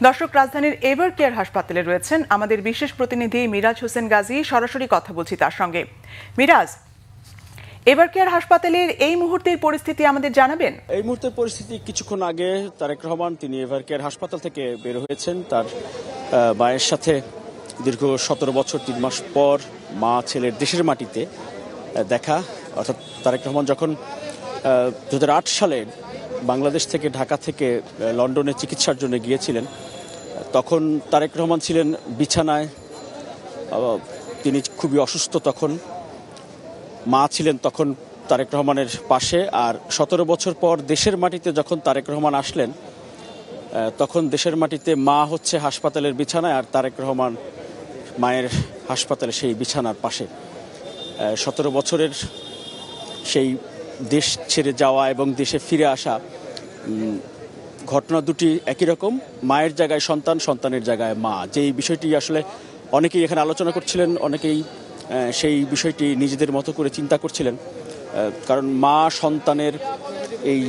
দর্শক, রাজধানীর ever care হাসপাতালে রয়েছেন আমাদের বিশেষ প্রতিনিধি মিরাজ হোসেন গাজী। সরাসরি কথা বলছি তার সঙ্গে। মিরাজ, এভার কেয়ার হাসপাতালের এই মুহূর্তের পরিস্থিতি আমাদের জানাবেন। এই মুহূর্তের পরিস্থিতি, কিছুক্ষণ আগে তারেক রহমান তিনি এভার কেয়ার হাসপাতাল থেকে বের হয়েছেন। তার মায়ের সাথে দীর্ঘ 17 বছর 3 মাস পর মা ছেলের দেশের মাটিতে দেখা। অর্থাৎ তারেক রহমান যখন 2008 সালে বাংলাদেশ থেকে, ঢাকা থেকে লন্ডনে চিকিৎসার জন্য গিয়েছিলেন, তখন তারেক রহমান ছিলেন বিছানায়, তিনি খুবই অসুস্থ। তখন মা ছিলেন তখন তারেক রহমানের পাশে। আর 17 বছর পর দেশের মাটিতে যখন তারেক রহমান আসলেন, তখন দেশের মাটিতে মা হচ্ছে হাসপাতালের বিছানায়, আর তারেক রহমান মায়ের হাসপাতালে সেই বিছানার পাশে। 17 বছরের সেই দেশ ছেড়ে যাওয়া এবং দেশে ফিরে আসা ঘটনা দুটি একই রকম। মায়ের জায়গায় সন্তান, সন্তানের জায়গায় মা, যেই বিষয়টি আসলে অনেকেই এখানে আলোচনা করছিলেন, অনেকেই সেই বিষয়টি নিজেদের মতো করে চিন্তা করছিলেন। কারণ মা সন্তানের এই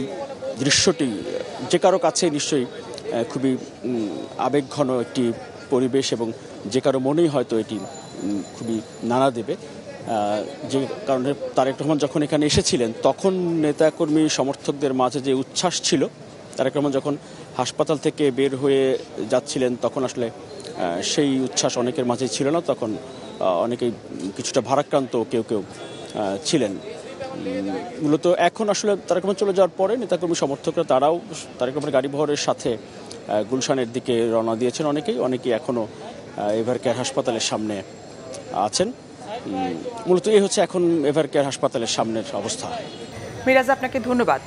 দৃশ্যটি যে কারো কাছে নিশ্চয়ই খুবই আবেগঘন একটি পরিবেশ, এবং যে কারো মনেই হয়তো এটি খুবই নাড়া দেবে। যে কারণে তারেক রহমান যখন এখানে এসেছিলেন, তখন নেতাকর্মী সমর্থকদের মাঝে যে উচ্ছ্বাস ছিল, তারেক রহমান যখন হাসপাতাল থেকে বের হয়ে যাচ্ছিলেন, তখন আসলে সেই উচ্ছ্বাস অনেকের মাঝেই ছিল না। তখন অনেকেই কিছুটা ভারাক্রান্ত কেউ কেউ ছিলেন। মূলত এখন আসলে তারেক রহমান চলে যাওয়ার পরে নেতাকর্মী সমর্থকরা তারাও তারেক রহমানের গাড়ি বহরের সাথে গুলশানের দিকে রওনা দিয়েছেন। অনেকেই এখনও এভার কেয়ার হাসপাতালের সামনে আছেন। মূলত এই হচ্ছে এখন এভার কেয়ার হাসপাতালের সামনের অবস্থা। মিরাজ, আপনাকে ধন্যবাদ।